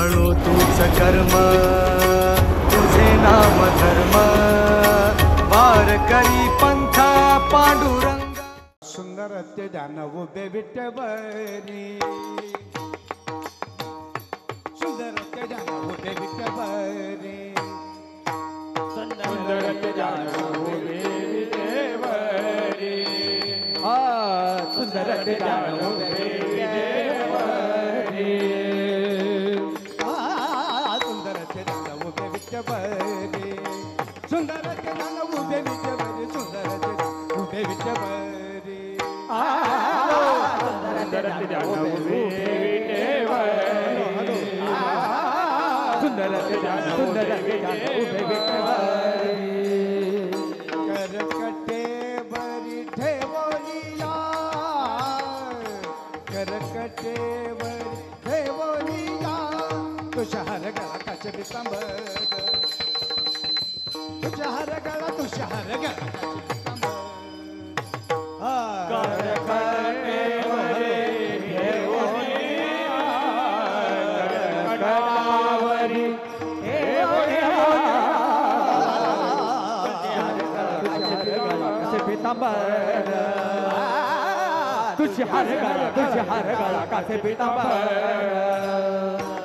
म्हणू तूच कर्म तुझे नाम धर्म वार करी पंथा पांडुरंग सुंदर ते ध्यान उभे विठ्ठवरी सुंदर ते ध्यान उभे विठ्ठवरी सुंदर ते ध्यान उभे विठ्ठवरी सुंदर ते ध्यान उभे विठ्ठवरी सुंदर ते ध्यान उभे विठ्ठवरी सुंदर ते ध्यान उभे विठ्ठवरी सुंदर ते ध्यान उभे विठ्ठवरी सुंदर ते ध्यान उभे विठ्ठवरी सुंदर ते ध्यान उभे विठ्ठवरी करकटे बरी ठेवोलिया करकटे बरी ठेवोलिया तुझ्या हर गळाचे पितांबर तुझ्या हर गळा तुझ्या हर गळाचे पितांबर करकटे बरी ठेवोलिया करकटावरी तुझे हर गळा कासे पितांबर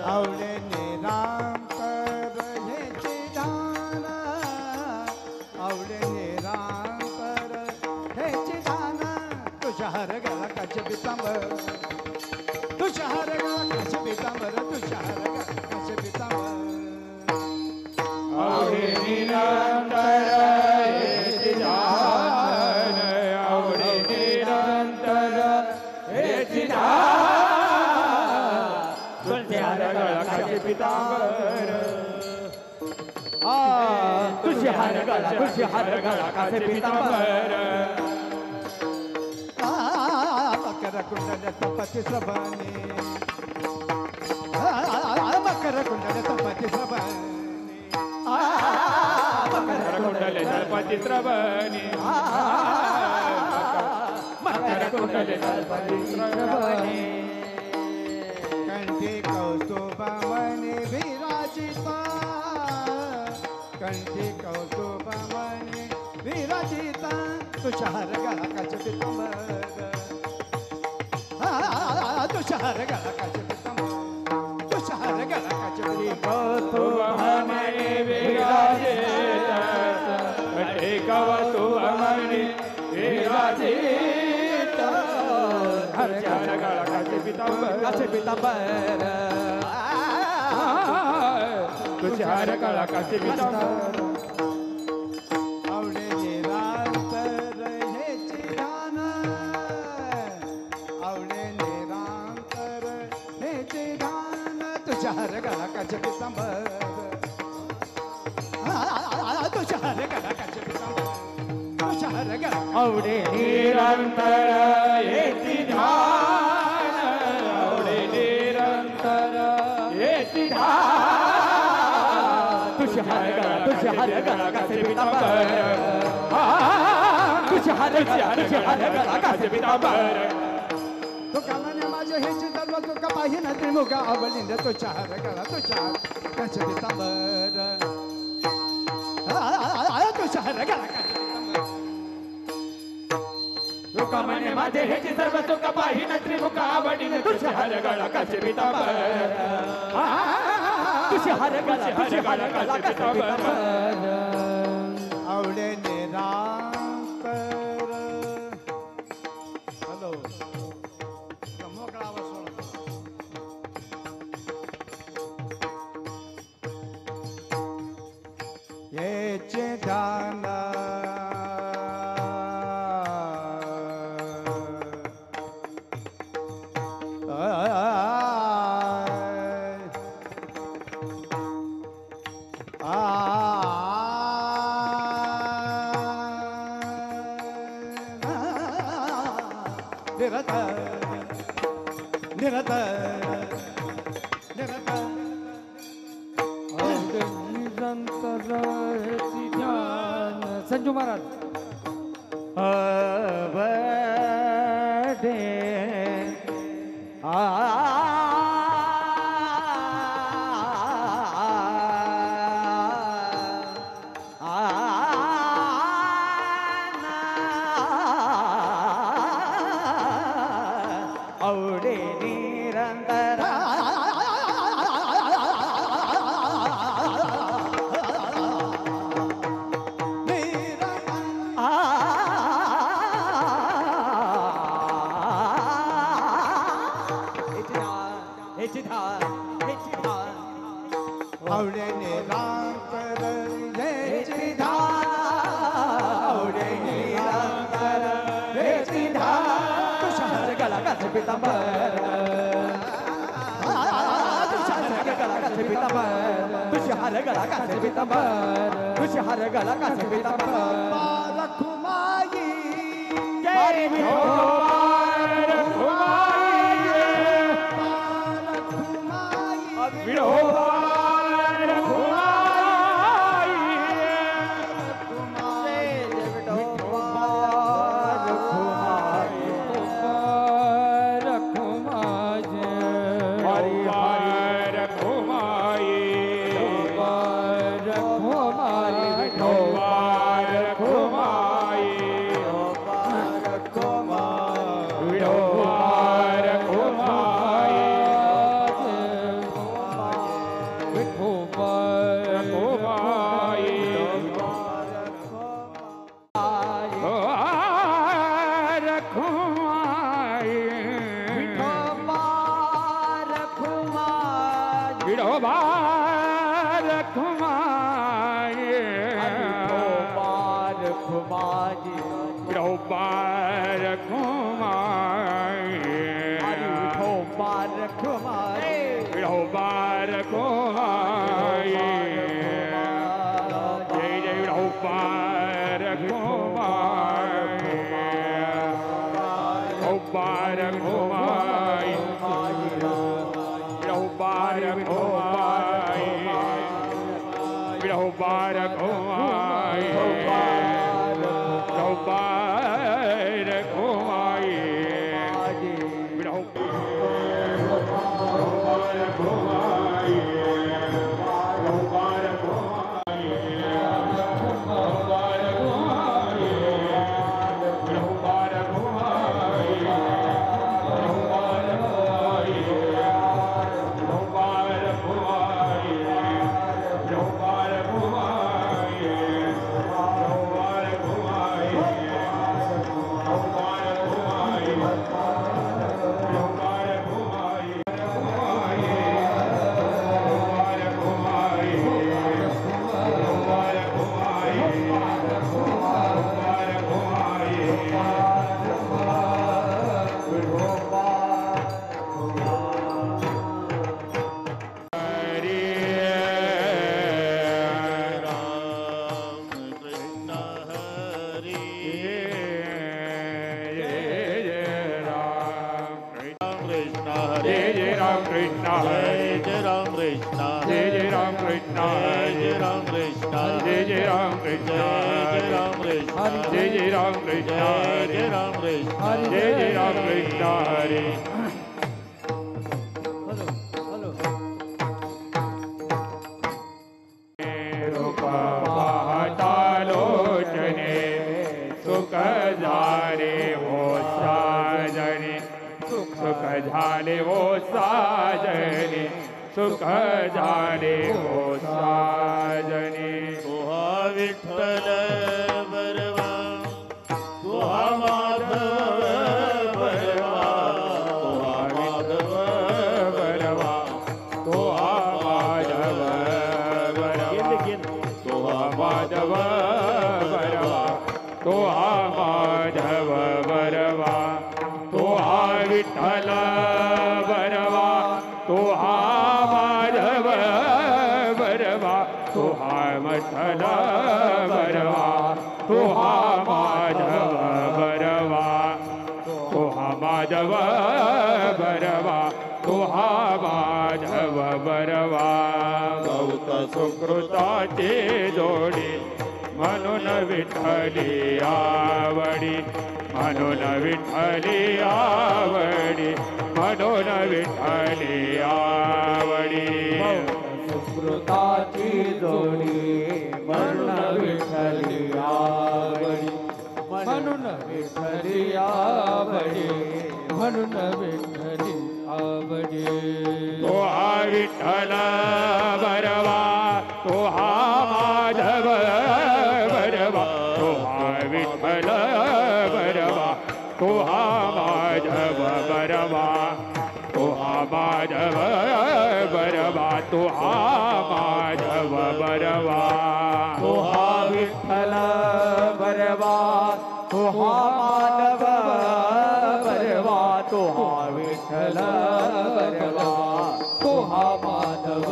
आवडे निरांतर हेचे दान आवडे निरांतर हेचे दान तुझ्या हर गळा काचे पितांबर तुझ्या हर गळा काचे पितांबर तुझ्या हर गळा काचे पितांबर आवडे निरंतर हेचे दान आवडे निरंतर हेचे दान तुझे हर गळा काचे पितांबर तुझे हर गळा काचे पितांबर मकर कुंडल तपती श्रवणी मकर कुंडल तपती श्रवणी मकर कुंडले दलपती श्रवणी मकर कुंडले दलपती श्रवणी कंठी कौस्तुभमणि विराजिता कंठी कौस्तुभमणि विराजिता तुझ्या हर गळा काचे पितांबर तुझ्या हर गळा काचे पितांबर तुझ्या हर गळा काचे कौस्तुभमणि विराजिता कंठी कौस्तुभमणि विराजिता तुझ्या हर गळा काचे पितांबर तुझ्या हर गळा काचे पितांबर आवडे निरांतर हेचे दान आवडे निरांतर हेचे दान तुझ्या हर गळा काचे पितांबर तुझ्या हर गळा काचे पितांबर तुझ्या हर गळा आवडे निरंतर हेची ध्यान आवडे निरंतर हेची ध्यान तुझ्या हर गळा काचे पितांबर तुझ्या हर गळा काचे पितांबर तो कामाने माझे हेचे धर्म तुका पाहिन त्रिमुख आवलिंद तुझ्या हर गळा तुझ्या काचे पितांबर तुझ्या हर गळा काचे पितांबर लोका म्हणे माझे हेचे सर्व चोका पाहिन त्रिमुख आवडीन तुझ्या हर गळा काचे पितांबर तुझ्या हर गळा काचे पितांबर आवडे निरांतर हॅलो मोकळा आवाज येचे ध्यान निरंतर संजू महाराज आवडे निरांतर हेची धार आवडे निरांतर हेची धार तुषार गळा गाचे पितांबर तुषार गळा गाचे पितांबर तुषार गळा गाचे पितांबर तुषार गळा गाचे पितांबर रखुमाई जय विठोबा रखुमाई विठोबा सुकृताची जोडी म्हणून विठ्ठली आवडी म्हणून विठ्ठली आवडी म्हणून विठ्ठली आवडी सुकृताची जोडी म्हणून विठ्ठली आवडी म्हणून विठ्ठली आवडी म्हणून विठ्ठली आवडी तो हा विठ्ठल बरवा तो हा माधव बरवा तो हा विठ्ठल बरवा तो हा माधव बरवा तो हा माधव बरवा तो हा माधव बरवा तो हा विठ्ठल बरवा तो हा माधव बरवा तो हा विठ्ठल बरवा तो हा माधव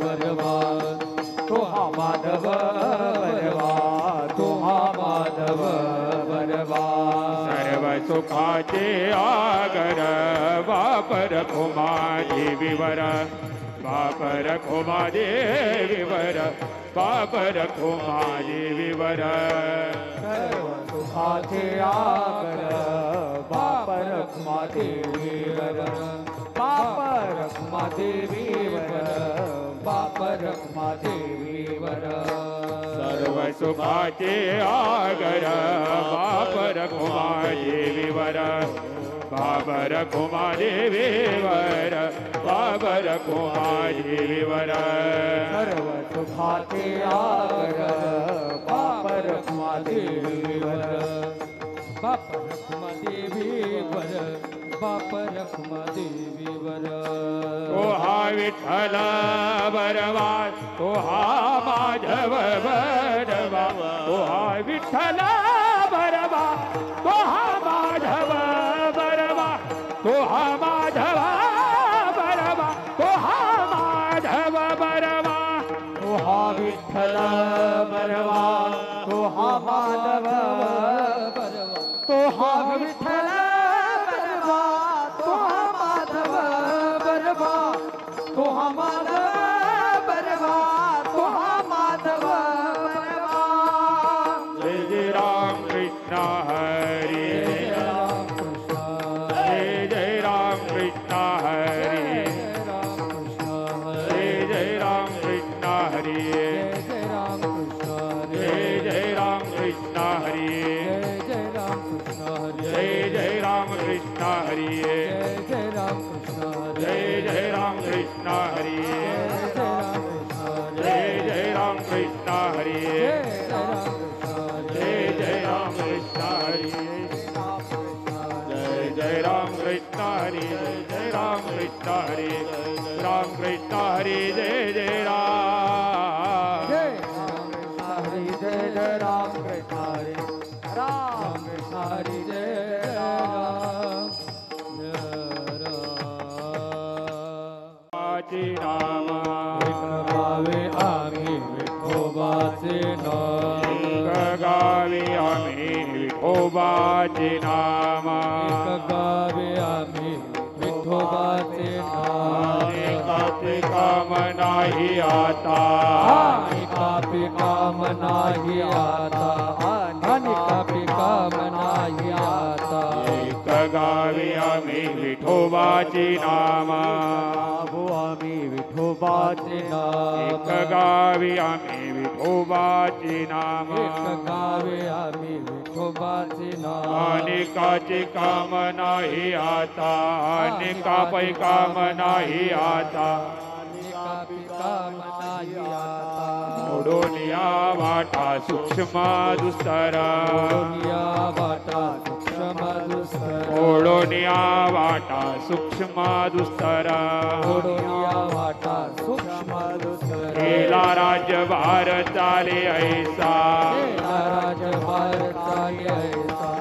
बरवा तो हा माधव बरवा तो हा माधव बरवा सर्व सुखाचे आगर वापर खुमा देवीवर वापर खुमा देवीवर वापर खुमा देवीवर सर्व सुखाचे आगर वापर खुमा देवीवर वापर खुमा देवीवर वापर खुमा देवीवर सर्व सुखाचे आगर वापर खुमा देवीवर वापर खुमा देवीवर वापर खुमा देवीवर सर्व सुखाचे आगर वापर खुमा देवीवर वापर खुमा देवीवर वापर खुमा देवीवर तो हा विठ्ठल बरवा तो हा माधव बरवा तो हा विठ्ठल बरवा तो हा माधव बरवा तो हा माधव बरवा तो हा माधव बरवा तो हा विठ्ठल बरवा तो हा माधव बरवा तो हा विठ्ठल बरवा तो हा माधव बरवा तो हा माधव बरवा तो हा माधव बरवा जय जय राम कृष्ण हरी जय राम कृष्ण जय जय राम कृष्ण हरी राम कृष्ण जय जय राम कृष्ण हरी जय राम कृष्ण जय जय राम कृष्ण हरी जय राम कृष्ण जय जय राम कृष्ण हरी जय राम कृष्ण जय जय राम कृष्ण हरी जय राम जय जय राम कृष्ण कृष्ण हरी जय जय राम कृष्ण हरी जय जय राम कृष्ण हरी जय राम कृष्ण हरी राम कृष्ण हरी जय जय राम हरि जय जय राम कृष्ण हरि राम कृष्ण हरि जय राम जय राम वाची नाम गावे आम्ही विठोबाचे नाम गावी आम्ही विठोबाचे नाम गावे आम्ही विठोबाचे नाम एकाचे काम नाही आता आणि कापी काम नाही आता आणि कापी काम नाही आता एक गावी आम्ही विठोबाची नाम आम्ही विठोबाचे नाम एक गावी आम्ही विठोबाची नाम एक गावे आम्ही विठोबाचे नाम अनेकाचे काम नाही आता अनेकापै काम नाही आता कापी काम नाही आता मोडून या वाटा सूक्ष्म दुस्तर या वाटा सूक्ष्म दुस्तर मोडून या वाटा सूक्ष्म दुस्तर या वाटा सूक्ष्म दुस्तर केला राज्यभार चाले ऐसा राजभार चाले ऐसा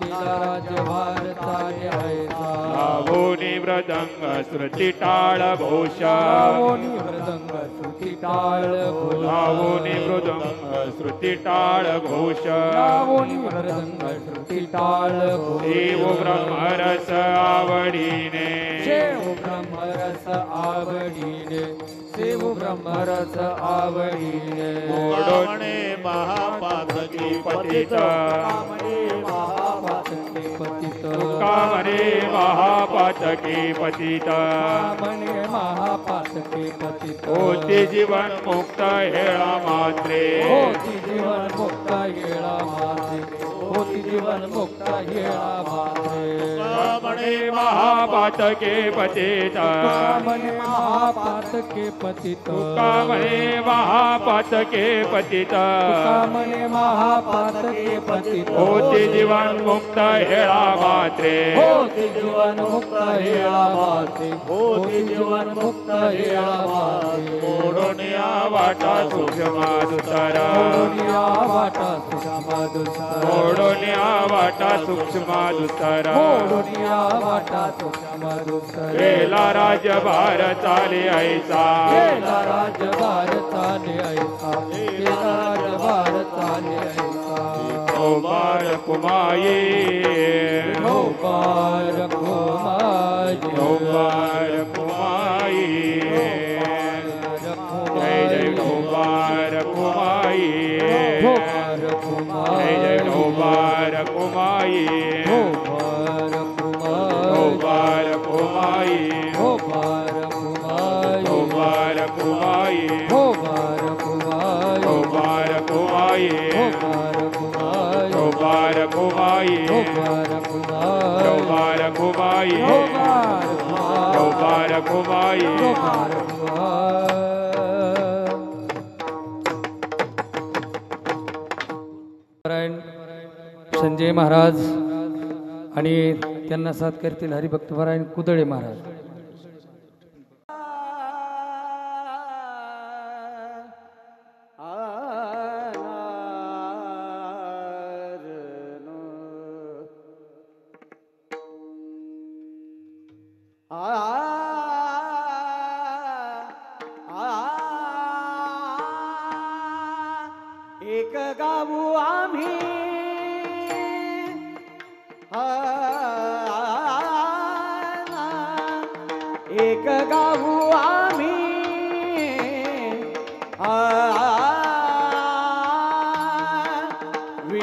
केला राजभार चाले ऐसा लावोनी मृदंग श्रुती टाळ घोष लावोनी मृदंग श्रुती टाळ घोष लावोनी मृदंग श्रुती टाळ घोष लावोनी मृदंग श्रुती टाळ घोष देव ब्रह्मरस आवडीने सेव ब्रह्मरस आवडीने सेव ब्रह्मरस आवडीने मोडोने महापातकी पतित महापातके पतित कामने महापातकी पतित कामने महापातके पतित होती जीवन मुक्त हेळा मात्रे होती जीवन मुक्त येळा माते होती जीवन मुक्त येळा माते कामने महापातके पतित कामने महापातके पतित कामने महापातके पतित कामने महापातके पतित होती जीवन मुक्त हेळा मात्रे होती जीवन मुक्त येळा माते होती जीवन मुक्त येळा माते वाटा सूक्ष्म दुतर मोडूनिया वाटा सूक्ष्म दुतर मोडूनिया वाटा सूक्ष्म दुतर मोडूनिया वाटा सूक्ष्म दुतर केला राज्यभार चाले ऐसा केला राज्यभार चाले ऐसा केला राज्यभार चाले ऐसा ओबार कुमाई ओबार कुमाई ओबार कुमाई जय जय ओबार कुमाई ओबार कुमाई जय जय ओबार कुमाई ओबार कुमाई ओबार कुमाई ओबार कुमाई ओबार कुमाई ओबार कुमाई ओबार कुमाई ओबार कुमाई ओबार कुमाई ओबार कुमाई ओबार कुमाई ओबार कुमाई ओबार कुमाई संजय महाराज आणि त्यांना साथ करतील हरिभक्त परायण कुदळे महाराज. एक गाऊ आम्ही एक गाऊ आम्ही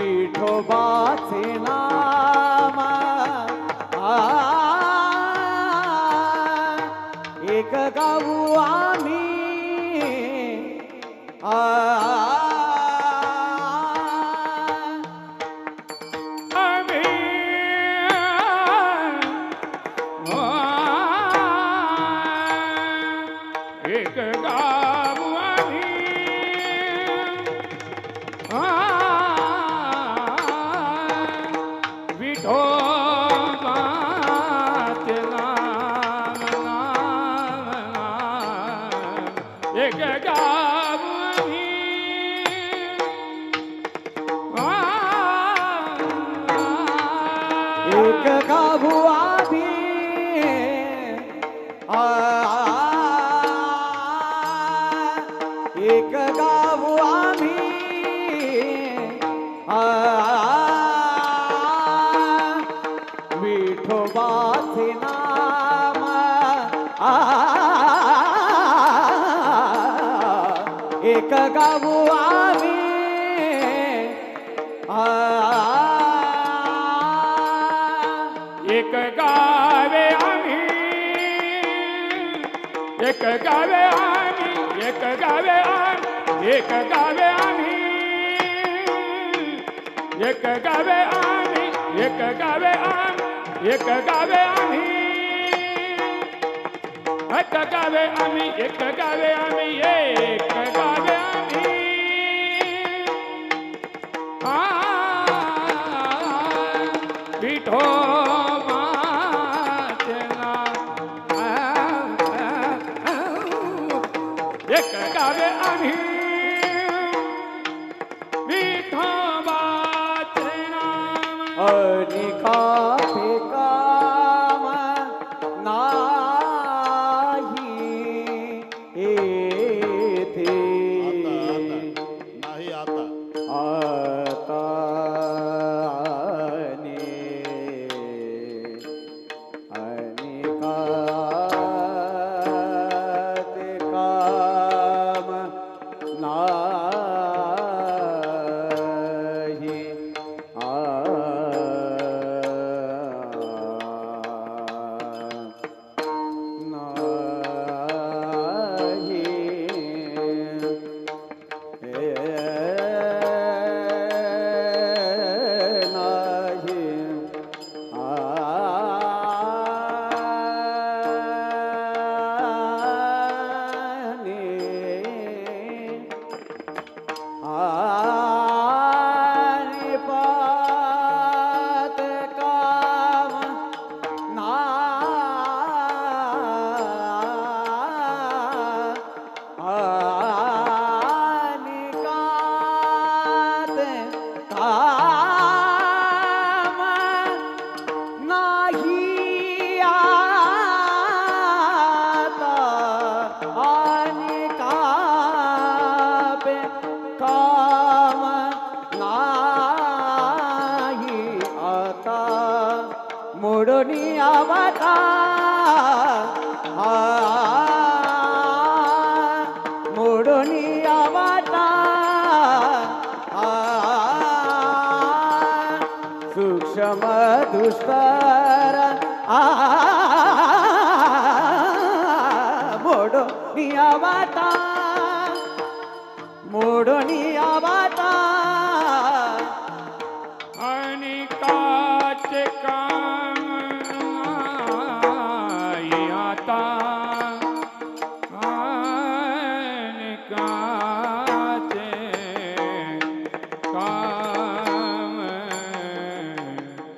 विठोबाचे नाम एक गाऊ आम्ही एक गाव आम्ही विठोबाचे नाम एक गाव आम्ही एक गाऊ आम्ही एक गाऊ आम्ही विठोबाचे नाम एक गाऊ आम्ही एक गावे आम्ही एक गावे आम्ही एक गावे आम्ही एक गावे आम्ही एक गावे आम्ही एक गावे आम्ही एक गावे आम्ही एक गावे आम्ही एक गावे आम्ही एक गावे आम्ही विठोबाचे नाम एक गावे आम्ही विठोबाचे नाम अनिका काम नाही येथे नाही आता आता अनिका काम मोडोनिया वाटा सूक्ष्म दुष्कर मोडोनिया वाटा मोडोनिया वाटा आणि काचे काम आता आणि काचे काम नाही आता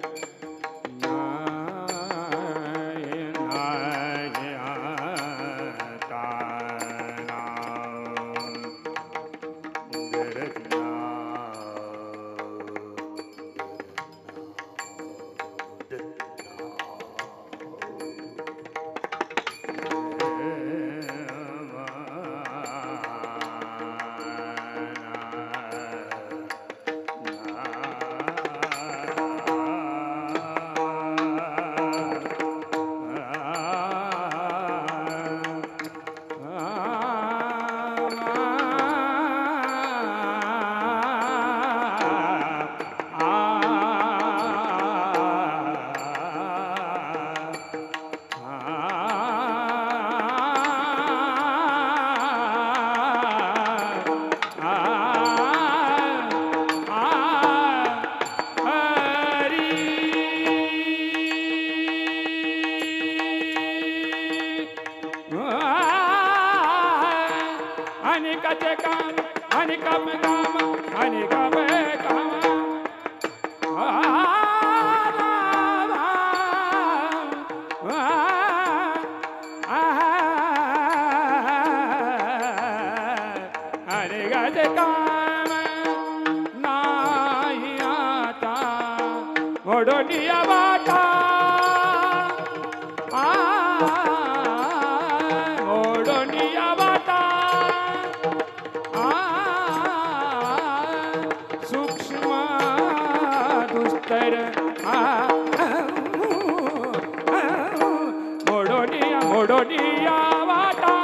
आणि काचे काम आणि काम काम आणि काम काम आणि काचे काम नाही आता मोडोनिया वाटा मोडोनिया वाटा सूक्ष्म दुस्तर मोडोनिया मोडोनिया वाटा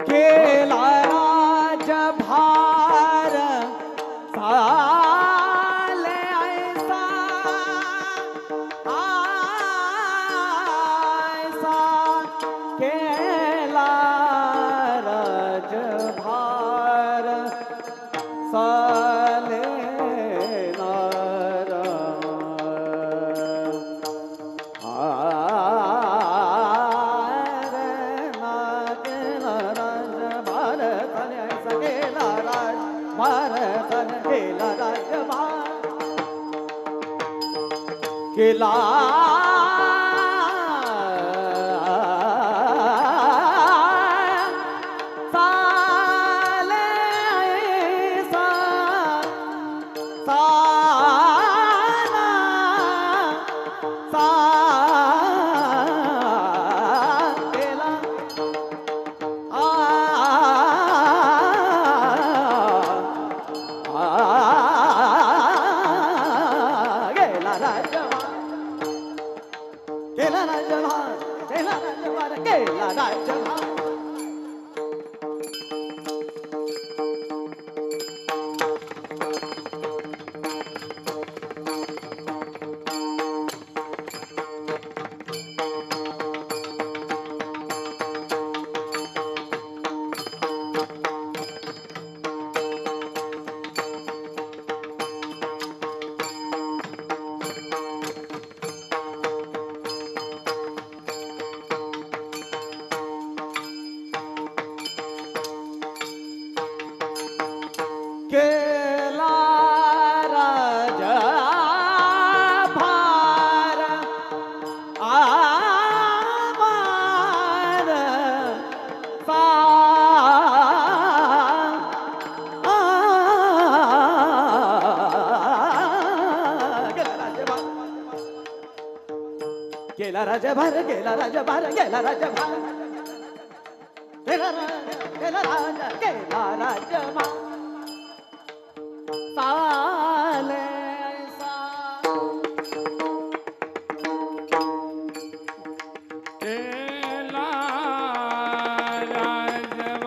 केला राजभार साले ऐसा ऐसा केला राजभार साले नारा केला साले ऐसा साना सा केला गेला राजभार गेला राजभार गेला राजभार केला राजभार आमार सा गेला राजभार गेला राजभार गेला राजभार गेला राजा गेला राजभार साले ऐसा केला राजभार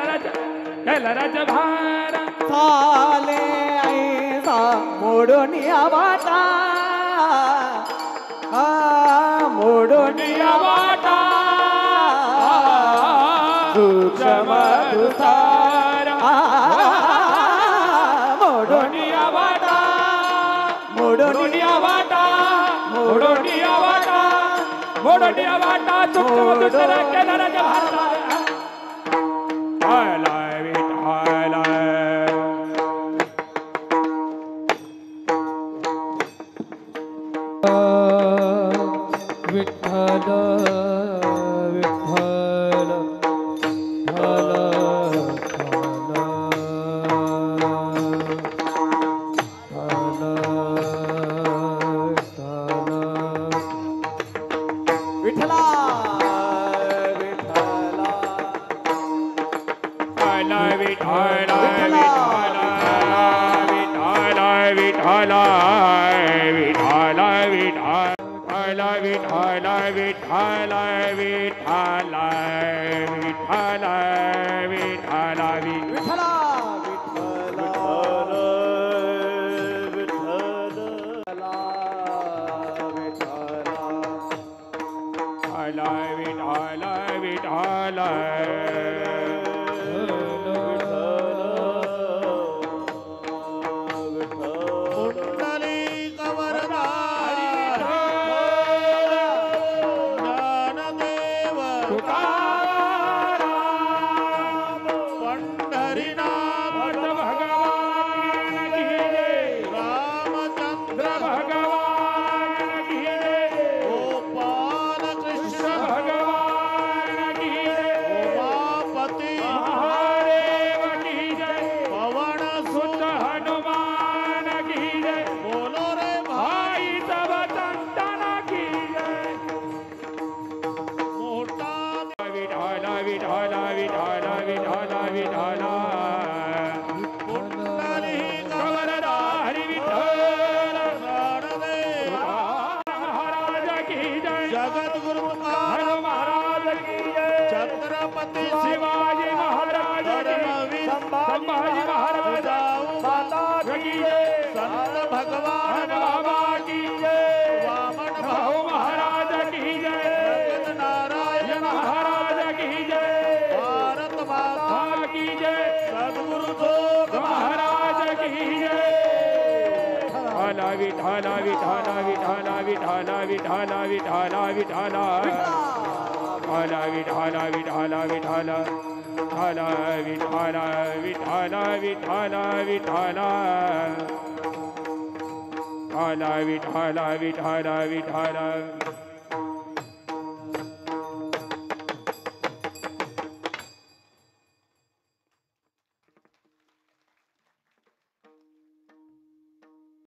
केला राजभार चाले ऐसा मोडून या वाटा मोडून या वाटा सूक्ष्म तुसार मोडून या वाटा मोडून या वाटा मोडून या वाटा मोडून या वाटा सूक्ष्म तुसार केला राजभार विठ्ठल विठ्ठल विठ्ठला विठाला